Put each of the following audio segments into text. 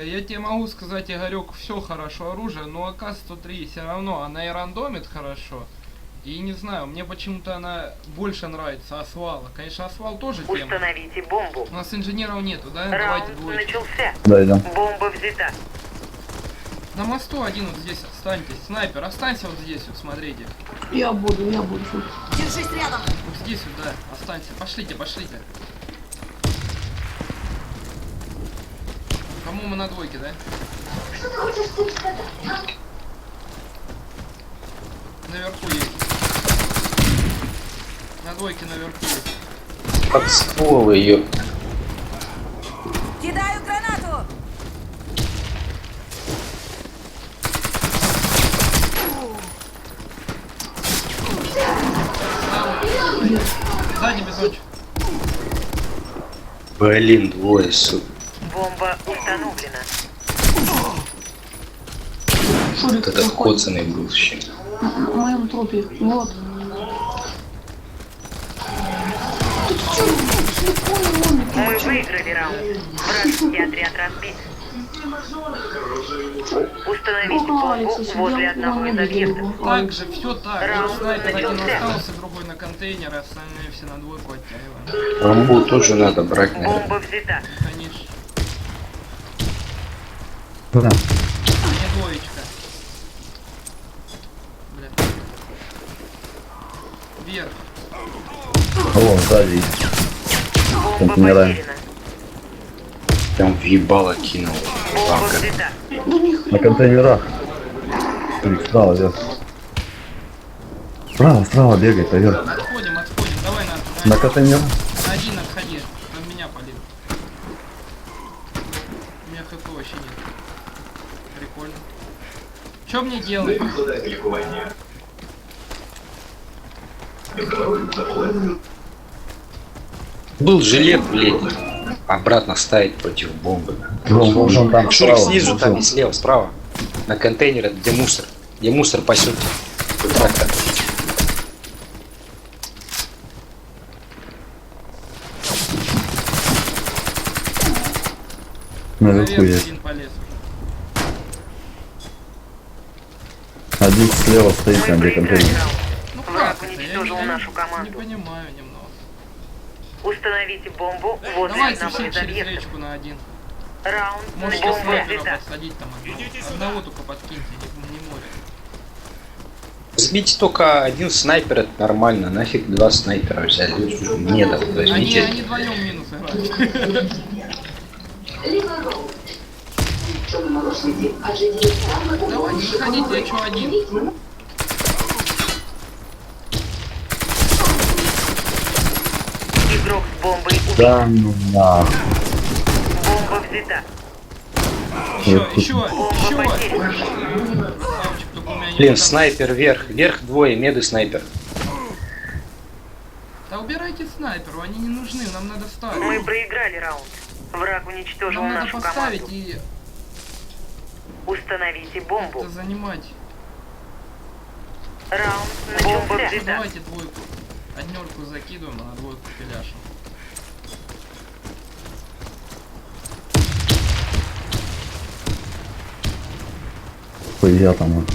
Я тебе могу сказать, Игорек, все хорошо оружие, но АК-103 все равно, она и рандомит хорошо. И не знаю, мне почему-то она больше нравится Асвала. Конечно, Асвал тоже тема. Установите бомбу. У нас инженеров нету, да? Давайте Раунд двоечку. начался. Да, идем. Бомба взята. На мосту один вот здесь останьтесь. Снайпер, останься вот здесь вот, смотрите. Я буду. Держись рядом. Вот здесь вот, да, останься. Пошлите. Кому мы на двойке, да? Наверху есть. На двойке наверху есть. Под ствол ее. Кидаю гранату. Сзади бизончик. Блин, двое, сука. Бомба установлена. Шурик, Этот заходит коцаный был еще. на моем трупе. Вот. Ты чё, слепой ломик? Мы выиграли раунд. Вражеский отряд разбит. Установите бомбу возле одного из объектов. Так же, все так. Раунд Снайпер один начался. остался, другой на контейнер, остальные все на двойку оттягиваем. Бомбу тоже надо брать, наверное. Бомба взята. Конечно. Да. Не двоечка. Бля. Вверх. О, сзади есть. Бомба Умираем. потеряна. Прям въебало кинул. Бомба Бабка. взята. Да ни хрена. На контейнерах. Шурик, справа, здесь. Справа бегай, поверх. Отходим. Давай На контейнер. на один отходи. На меня полил. У меня ХП вообще нет. Прикольно. Что мне делать? Был жилет, блядь. Обратно ставить против бомбы. Вон там Шурик справа. снизу, там и слева, справа. На контейнере, где мусор. Где мусор пасет. Трактор. Наверху Наверх есть. один полез. Один слева стоит, Мы там где проиграли контейнер. раунд. Ну Враг как это? уничтожил Я нашу не команду. понимаю немного. Установите бомбу возле Давайте одного все из через объектов. речку на один. Раунд Можете бомба снайпера взята. подсадить там одного только подкиньте, не море. Сбить только один снайпер, это нормально. Нафиг два снайпера взяли. Не да, возьмите. Они вдвоем минус играют. Давай, не заходите, я что один. Игрок с бомбой убит. Да ну на. Бомба взята. Еще. Бомба потеряна. Красавчик, только у меня не Блин, хватает. снайпер вверх. Вверх двое, меды снайпер. Да убирайте снайперу, они не нужны, нам надо ставить. Мы проиграли раунд. Враг уничтожил Нам надо нашу поставить команду. и Установите бомбу. это занимать. Раунд бомба Ну, взята. давайте двойку. Однерку закидываем, а на двойку пиляшем. Хуя там.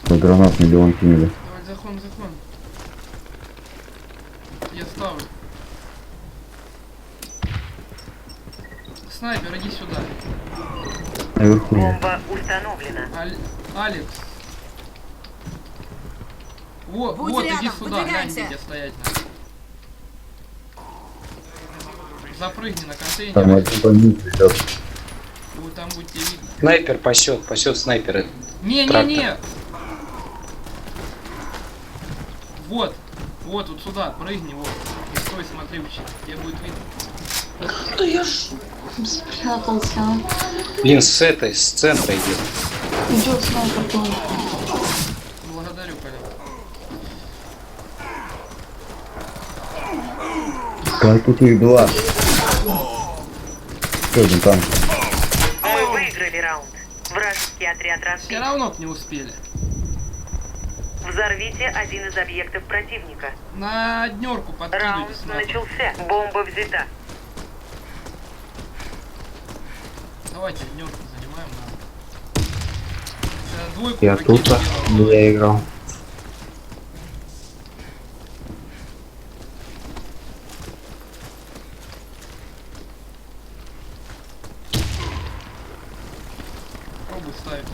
Гранат миллион кинули. Давай, захон. Я ставлю. Снайпер, иди сюда. Наверху есть. Бомба установлена. Алекс. Вот, Будь вот, иди рядом, сюда, глянь, выдвигаемся. где стоять надо. Запрыгни на контейнер. Там оттуда низ идет. Вы там будете видно. Снайпер пасет снайпера. Не. Вот сюда, прыгни, вот. И стой, смотри, учи, тебе будет видно. Да я ж спрятался. Блин, с центра идет. Идет снайпер тоже. Благодарю, коллега. Как тут их два. Что один там? Мы выиграли раунд. Вражеский отряд Все разбит. равно б не успели. Взорвите один из объектов противника. На однерку подкидывайте Раунд снайпер. начался. Бомба взята. Давайте днёмку занимаем. Двойку Я ракету тут, делал. я играл. Пробуй ставить.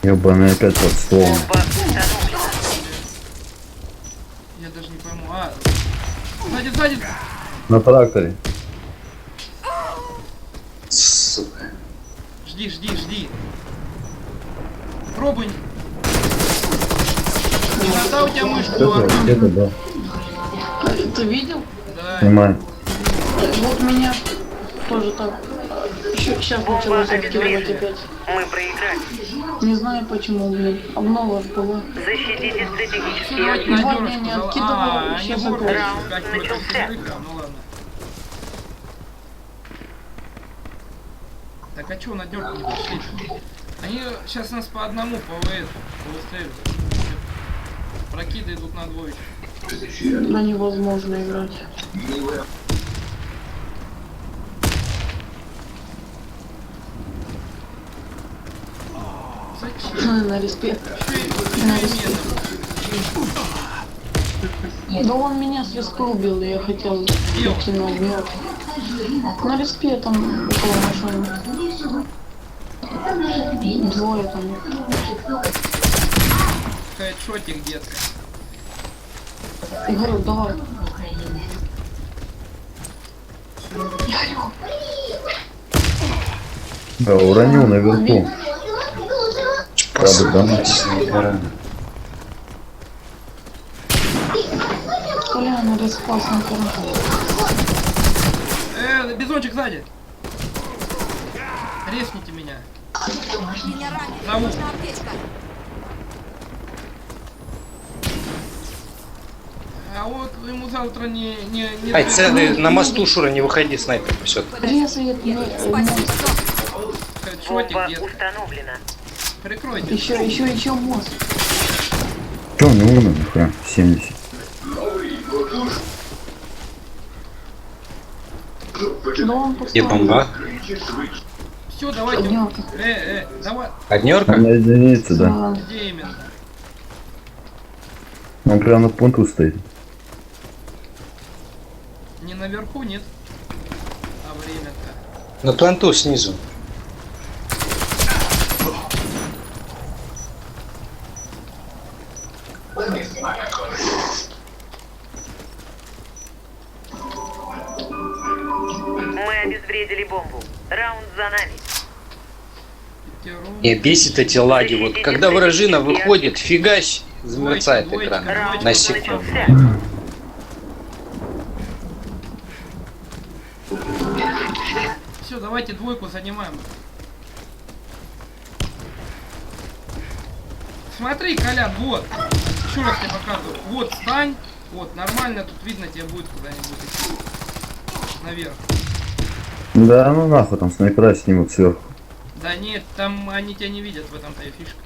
Ёбаный опять под столом. Я даже не пойму. Сзади, сзади! На тракторе. Сука. Жди, жди, жди. Пробуй. Когда у тебя мышку Это да. Ты видел? Да. Снимай. Вот меня тоже так. Сейчас началось активировать опять. Мы проиграли. Не знаю почему, блин. Обнова была. Защитите стратегические Давайте объекты. на Вот я не дёрышку. откидывала, Они сейчас будут опять. искать в этом игры, ну ладно. Так а чё на дёрку не пошли? Они сейчас нас по одному по ВС повыстреливают. Прокиды идут на двоечку. Да невозможно играть. Зачем? На респект. Чё и Да он меня с виска убил, и я хотел идти на огнёв. На респе там около машины. Двое там. Хэдшотик, детка. Игорек, давай. Да, уронил наверху. Правда, да? Снайпера. Коля на респа снайпера. Бизончик сзади. Резните меня. Меня ранили. Зову. Нужна аптечка. А вот ему завтра не Ай, целый на мосту, Шура, не выходи, снайпер пасет. Резает мне Спасибо, док. Хэдшотик, Бомба детка. установлена. Прикройте. еще мост. Чё, не умер, прям 70. Да он Где поставил. бомба? Все, давайте. Однёрка. Давай. Однерка? Она единица, да. А, Где именно? Он прям на пункту стоит. Не наверху, нет? А время-то. На планту снизу. Мы обезвредили бомбу. Раунд за нами. Меня бесит эти лаги. Вот когда вражина выходит, фигась, замерцает экран. Раунд На секунду. начался. Все, давайте двойку занимаем. Смотри, Колян, вот. Еще раз тебе показываю. Вот, встань. Вот, нормально, тут видно, тебе будет куда-нибудь идти. Наверх. Да, ну нахуй там снайпера снимут сверху. Да нет, там они тебя не видят, в этом-то и фишка.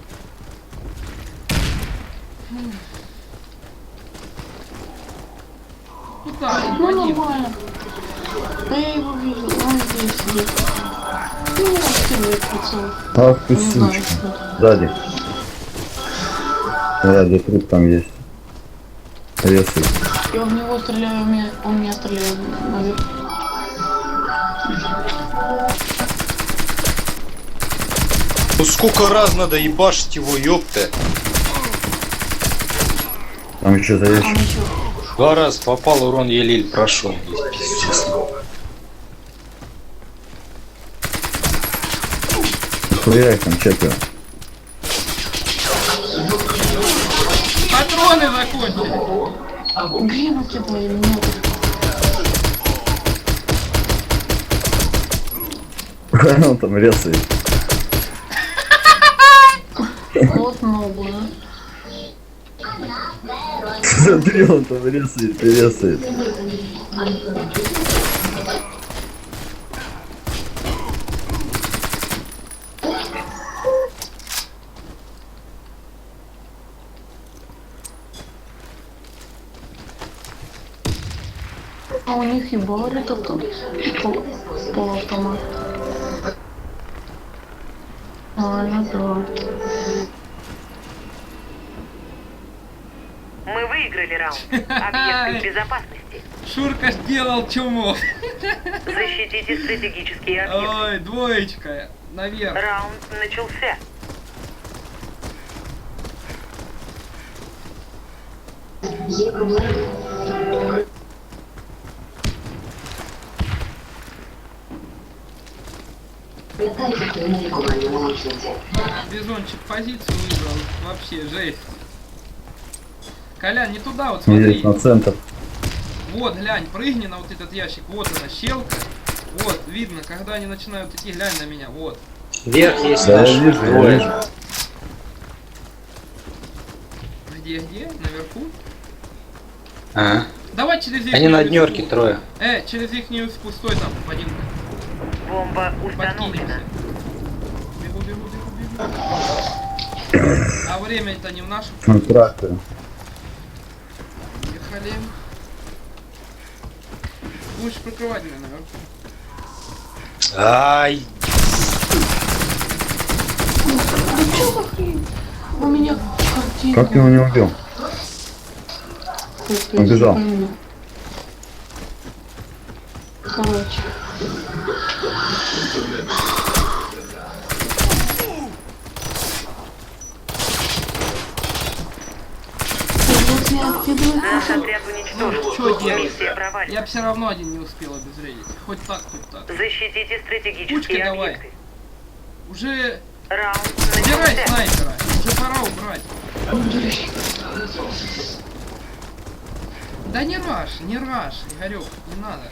Ну да, ну один. нормально. Да я его вижу, он здесь сидит. Ну не раскидывает прицел. Ах ты Не знаю, сучка. что это. Сзади. Сзади труп там есть. Резает. Я в него стреляю, он меня стреляет наверх. Ну сколько раз надо ебашить его, ёпта. Там еще заезд. Там еще. 2 раза попал, урон еле прошел. Пиздец. Хуя их там 4. Патроны закончили. Гранаты твои нет. Он там резает. Вот много, да? Смотри, он там резает. А у них и бар этот там полуавтомат. А, ну да. Мы выиграли раунд. Объекты в безопасности. Шурка сделал чё мог. Защитите стратегические объекты. Ой, двоечка. Наверх. Раунд начался. Бизончик позицию выбрал. Вообще жесть. Колян, не туда вот смотри. Едет на центр. Вот, глянь, прыгни на вот этот ящик. Вот она, щелка. Вот, видно, когда они начинают идти, глянь на меня. Вот. Вверх есть Да, наш я вижу, я двое. вижу. Где? Наверху? Ага. Давай через их. Они на днерке трое. Через их не пустой там, Вадимка. Бомба установлена. Подкинемся. Бегу, бегу, бегу, бегу. А время-то не в нашу. На тракторе. Ехали. Будешь прикрывать меня наверху. Ай! Да чё за хрень? У меня картинка. Как ты его не убил? Капец, Убежал. не пойму. Короче. Вот я откидываю. Наш отряд уничтожен. Что делать? Миссия провалена. Я все равно один не успел обезвредить. Хоть так, хоть так. Защитите стратегические Пучкой давай. объекты. Уже Раунд убирай начался. снайпера. Уже пора убрать. Да не раш, Игорек, не надо.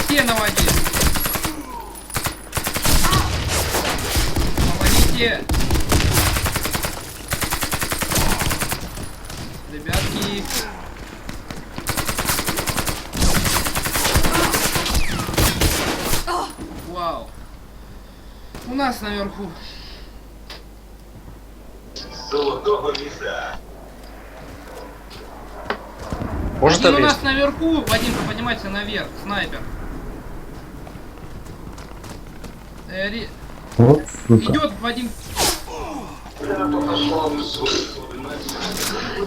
Все наводи. Помогите. Ребятки. Вау. У нас наверху. Может Один у обрезать? нас наверху, Вадимка, поднимайся наверх, снайпер. Вот, сука. Идет Вадим.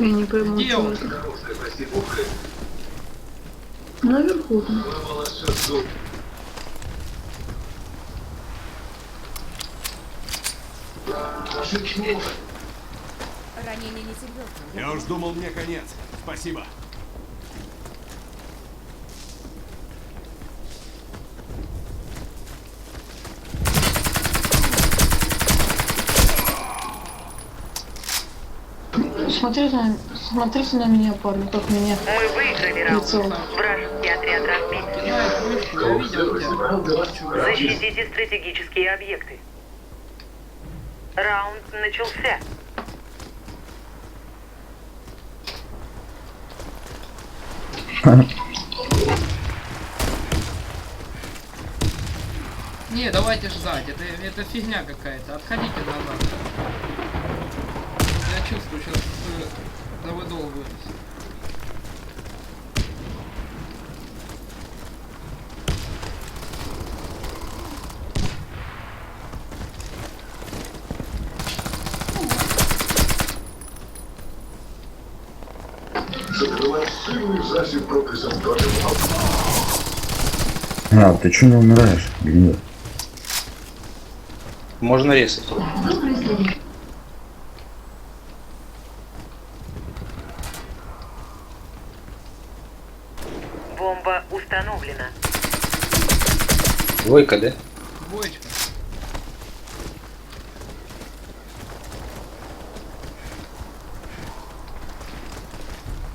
Я не пойму, Где что он? это. Наверху там. Ранение не серьезное. Я уж думал, мне конец. Спасибо. Смотрите на меня, парни, как меня Мы выиграли раунд. лицо. Вражеский отряд разбит. Кидает вышку, я видел тебя. Защитите стратегические объекты. Раунд начался. Не, давайте ждать, это фигня какая-то. Отходите назад. Я чувствую, сейчас завыдолбываемся. А, ты чё не умираешь? Гнида. Можно резать. Бомба установлена. Двойка, да? Двоечка.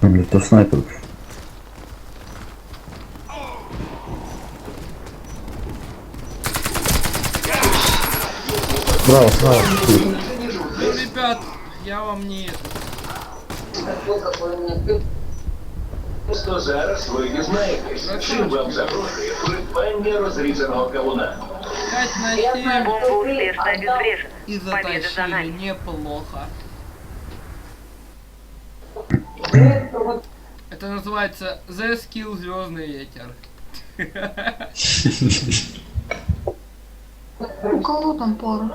Блин, то снайпер. Справа, справа. Ну, ребят, я вам не это. Просто зараз ви дізнаєтесь, чим вам загрожує придбання розрізаного кавуна. 5 на 7 Бомба успешно обезврежена. и Победа за затащили. нами. Неплохо. Это называется The Skill Звездный ветер. У кого там пара?